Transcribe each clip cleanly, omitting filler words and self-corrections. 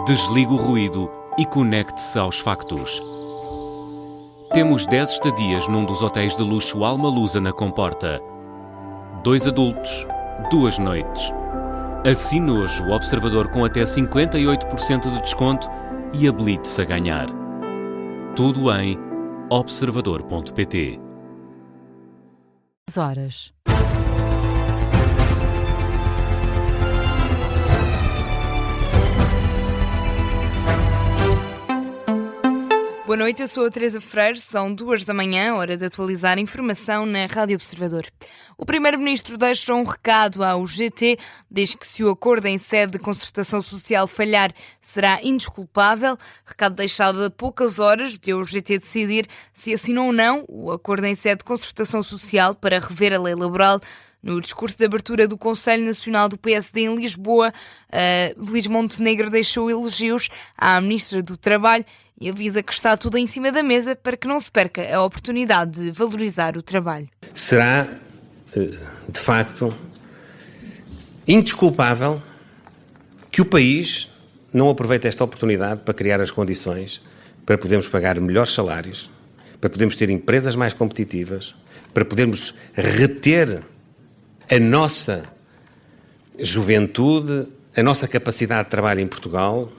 Desligue o ruído e conecte-se aos factos. Temos 10 estadias num dos hotéis de luxo Alma Lusa na Comporta. 2 adultos, 2 noites. Assine hoje o Observador com até 58% de desconto e habilite-se a ganhar. Tudo em observador.pt. Horas. Boa noite, eu sou a Teresa Freire, são 2 da manhã, hora de atualizar a informação na Rádio Observador. O Primeiro-Ministro deixa um recado ao GT, diz que se o acordo em sede de concertação social falhar, será indesculpável. Recado deixado a poucas horas de o GT decidir se assina ou não o acordo em sede de concertação social para rever a lei laboral. No discurso de abertura do Conselho Nacional do PSD em Lisboa, Luís Montenegro deixou elogios à Ministra do Trabalho e avisa que está tudo em cima da mesa para que não se perca a oportunidade de valorizar o trabalho. Será, de facto, indesculpável que o país não aproveite esta oportunidade para criar as condições para podermos pagar melhores salários, para podermos ter empresas mais competitivas, para podermos reter a nossa juventude, a nossa capacidade de trabalho em Portugal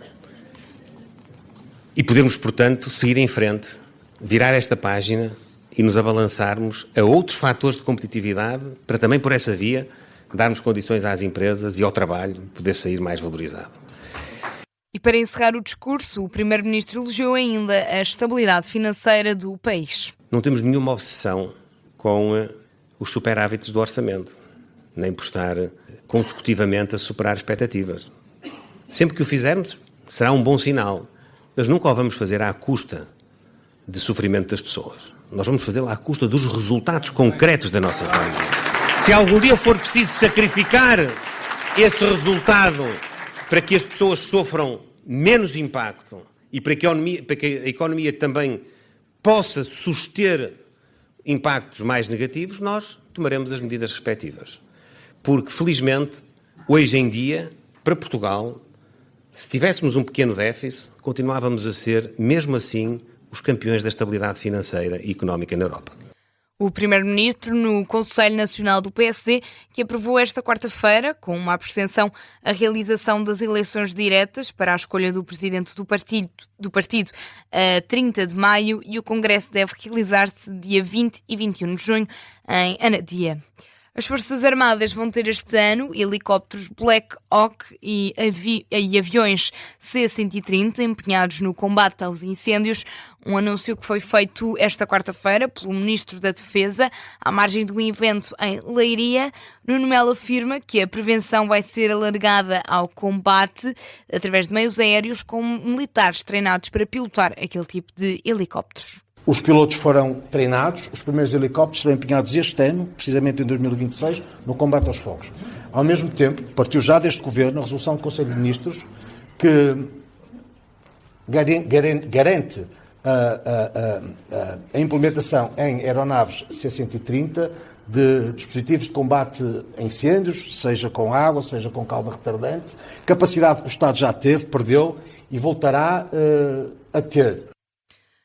e podermos, portanto, seguir em frente, virar esta página e nos abalançarmos a outros fatores de competitividade para também, por essa via, darmos condições às empresas e ao trabalho poder sair mais valorizado. E para encerrar o discurso, o Primeiro-Ministro elogiou ainda a estabilidade financeira do país. Não temos nenhuma obsessão com os superávites do orçamento, nem por estar consecutivamente a superar expectativas. Sempre que o fizermos, será um bom sinal. Mas nunca o vamos fazer à custa de sofrimento das pessoas. Nós vamos fazê-lo à custa dos resultados concretos da nossa economia. Se algum dia for preciso sacrificar esse resultado para que as pessoas sofram menos impacto e para que a economia também possa suster impactos mais negativos, nós tomaremos as medidas respectivas. Porque, felizmente, hoje em dia, para Portugal, se tivéssemos um pequeno déficit, continuávamos a ser, mesmo assim, os campeões da estabilidade financeira e económica na Europa. O Primeiro-Ministro no Conselho Nacional do PSD, que aprovou esta quarta-feira, com uma abstenção, a realização das eleições diretas para a escolha do presidente do partido a 30 de maio e o Congresso deve realizar-se dia 20 e 21 de junho em Anadia. As Forças Armadas vão ter este ano helicópteros Black Hawk e aviões C-130 empenhados no combate aos incêndios, um anúncio que foi feito esta quarta-feira pelo Ministro da Defesa, à margem de um evento em Leiria. Nuno Melo afirma que a prevenção vai ser alargada ao combate através de meios aéreos com militares treinados para pilotar aquele tipo de helicópteros. Os pilotos foram treinados, os primeiros helicópteros serão empenhados este ano, precisamente em 2026, no combate aos fogos. Ao mesmo tempo, partiu já deste Governo a resolução do Conselho de Ministros que garante a implementação em aeronaves C-130 de dispositivos de combate a incêndios, seja com água, seja com calda retardante, capacidade que o Estado já teve, perdeu e voltará a ter.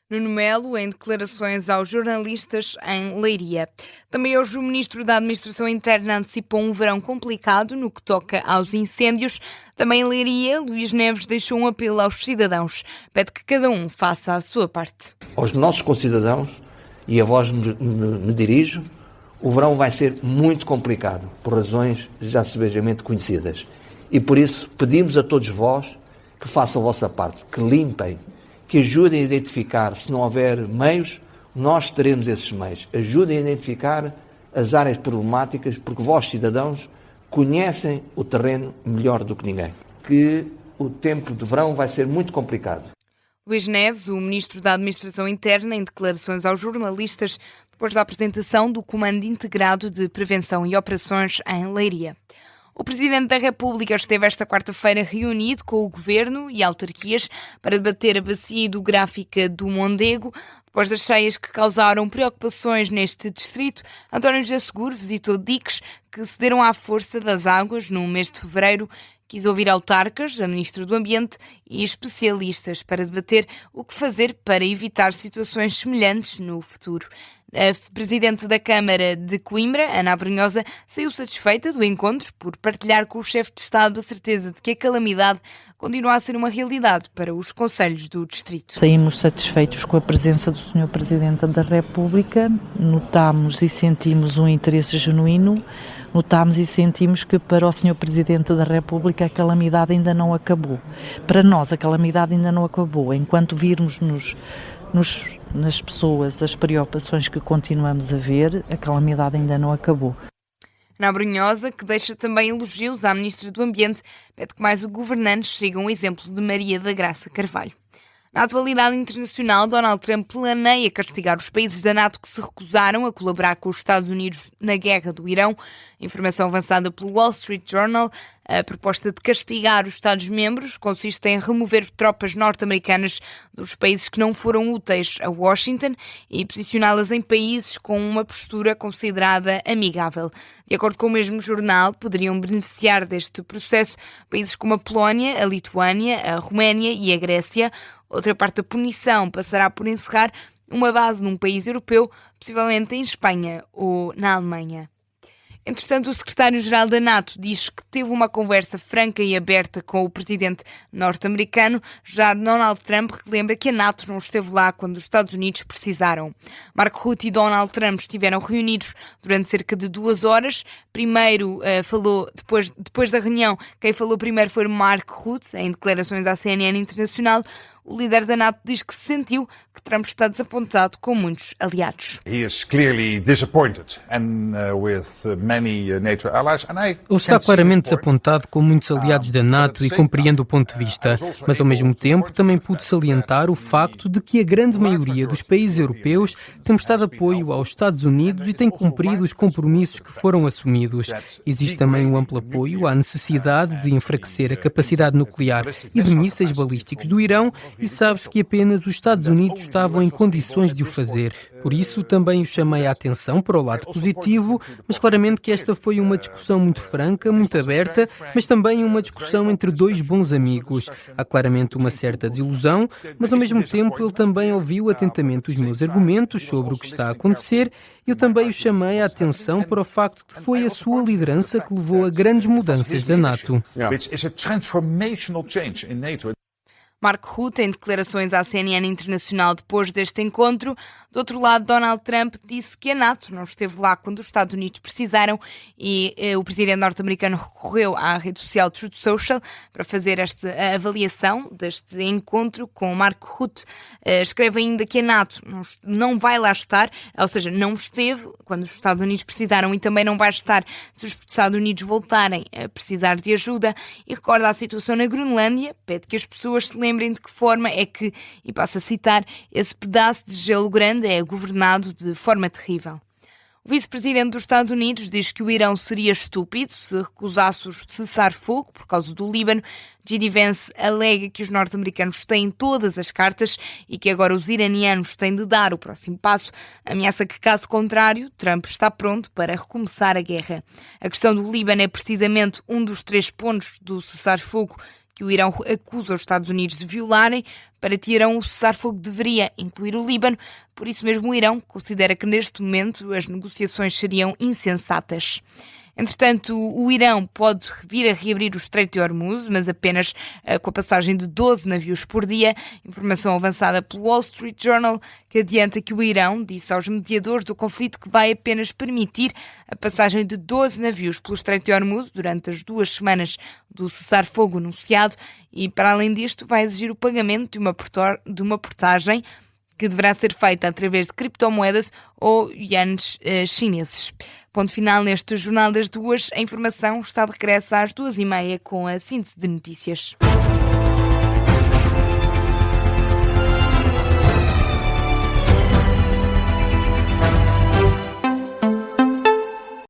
Nuno Melo, em declarações aos jornalistas em Leiria. Também hoje o Ministro da Administração Interna antecipou um verão complicado no que toca aos incêndios. Também em Leiria, Luís Neves deixou um apelo aos cidadãos. Pede que cada um faça a sua parte. Aos nossos concidadãos, e a vós me dirijo, o verão vai ser muito complicado, por razões já sebejamente conhecidas. E por isso pedimos a todos vós que façam a vossa parte, que limpem, que ajudem a identificar, se não houver meios, nós teremos esses meios. Ajudem a identificar as áreas problemáticas, porque vós, cidadãos, conhecem o terreno melhor do que ninguém. Que o tempo de verão vai ser muito complicado. Luís Neves, o Ministro da Administração Interna, em declarações aos jornalistas, depois da apresentação do Comando Integrado de Prevenção e Operações em Leiria. O Presidente da República esteve esta quarta-feira reunido com o Governo e autarquias para debater a bacia hidrográfica do Mondego. Depois das cheias que causaram preocupações neste distrito, António José Seguro visitou diques que cederam à força das águas no mês de fevereiro quis ouvir autarcas, a Ministra do Ambiente e especialistas para debater o que fazer para evitar situações semelhantes no futuro. A Presidente da Câmara de Coimbra, Ana Abrunhosa, saiu satisfeita do encontro por partilhar com o chefe de Estado a certeza de que a calamidade continua a ser uma realidade para os concelhos do distrito. Saímos satisfeitos com a presença do Sr. Presidente da República, notámos e sentimos um interesse genuíno, notámos e sentimos que para o Sr. Presidente da República a calamidade ainda não acabou. Para nós a calamidade ainda não acabou, enquanto virmos nas pessoas as preocupações que continuamos a ver, a calamidade ainda não acabou. Ana Abrunhosa, que deixa também elogios à Ministra do Ambiente, pede que mais governantes sigam o exemplo de Maria da Graça Carvalho. Na atualidade internacional, Donald Trump planeia castigar os países da NATO que se recusaram a colaborar com os Estados Unidos na guerra do Irão. Informação avançada pelo Wall Street Journal. A proposta de castigar os Estados-membros consiste em remover tropas norte-americanas dos países que não foram úteis a Washington e posicioná-las em países com uma postura considerada amigável. De acordo com o mesmo jornal, poderiam beneficiar deste processo países como a Polónia, a Lituânia, a Roménia e a Grécia. Outra parte da punição passará por encerrar uma base num país europeu, possivelmente em Espanha ou na Alemanha. Entretanto, o secretário-geral da NATO diz que teve uma conversa franca e aberta com o presidente norte-americano. Já Donald Trump relembra que a NATO não esteve lá quando os Estados Unidos precisaram. Mark Rutte e Donald Trump estiveram reunidos durante cerca de 2 horas. Depois da reunião, quem falou primeiro foi Mark Rutte, em declarações à CNN Internacional. O líder da NATO diz que sentiu que Trump está desapontado com muitos aliados. He is clearly disappointed with many NATO allies. Ele está claramente desapontado com muitos aliados da NATO e compreendo o ponto de vista, mas ao mesmo tempo também pude salientar o facto de que a grande maioria dos países europeus tem prestado apoio aos Estados Unidos e tem cumprido os compromissos que foram assumidos. Existe também um amplo apoio à necessidade de enfraquecer a capacidade nuclear e de mísseis balísticos do Irão, e sabe-se que apenas os Estados Unidos estavam em condições de o fazer. Por isso, também o chamei a atenção para o lado positivo, mas claramente que esta foi uma discussão muito franca, muito aberta, mas também uma discussão entre 2 bons amigos. Há claramente uma certa desilusão, mas ao mesmo tempo ele também ouviu atentamente os meus argumentos sobre o que está a acontecer. Eu também o chamei a atenção para o facto de que foi a sua liderança que levou a grandes mudanças da NATO. Mark Rutte, em declarações à CNN Internacional depois deste encontro. Do outro lado, Donald Trump disse que a NATO não esteve lá quando os Estados Unidos precisaram e o presidente norte-americano recorreu à rede social Truth Social para fazer esta avaliação deste encontro com Mark Rutte. Escreve ainda que a NATO não vai lá estar, ou seja, não esteve quando os Estados Unidos precisaram e também não vai estar se os Estados Unidos voltarem a precisar de ajuda, e recorda a situação na Groenlândia, pede que as pessoas se lembrem de que forma é que, e passo a citar, esse pedaço de gelo grande é governado de forma terrível. O vice-presidente dos Estados Unidos diz que o Irão seria estúpido se recusasse o cessar-fogo por causa do Líbano. J.D. Vance alega que os norte-americanos têm todas as cartas e que agora os iranianos têm de dar o próximo passo. Ameaça que, caso contrário, Trump está pronto para recomeçar a guerra. A questão do Líbano é precisamente um dos 3 pontos do cessar-fogo que o Irão acusa os Estados Unidos de violarem. Para Teherão, o cessar-fogo deveria incluir o Líbano, por isso mesmo o Irão considera que neste momento as negociações seriam insensatas. Entretanto, o Irão pode vir a reabrir o Estreito de Hormuz, mas apenas com a passagem de 12 navios por dia. Informação avançada pelo Wall Street Journal, que adianta que o Irão disse aos mediadores do conflito que vai apenas permitir a passagem de 12 navios pelo Estreito de Hormuz durante as 2 semanas do cessar-fogo anunciado e, para além disto, vai exigir o pagamento de uma portagem que deverá ser feita através de criptomoedas ou ienes chineses. Ponto final neste Jornal das 2. A informação está de regresso às 2h30 com a síntese de notícias.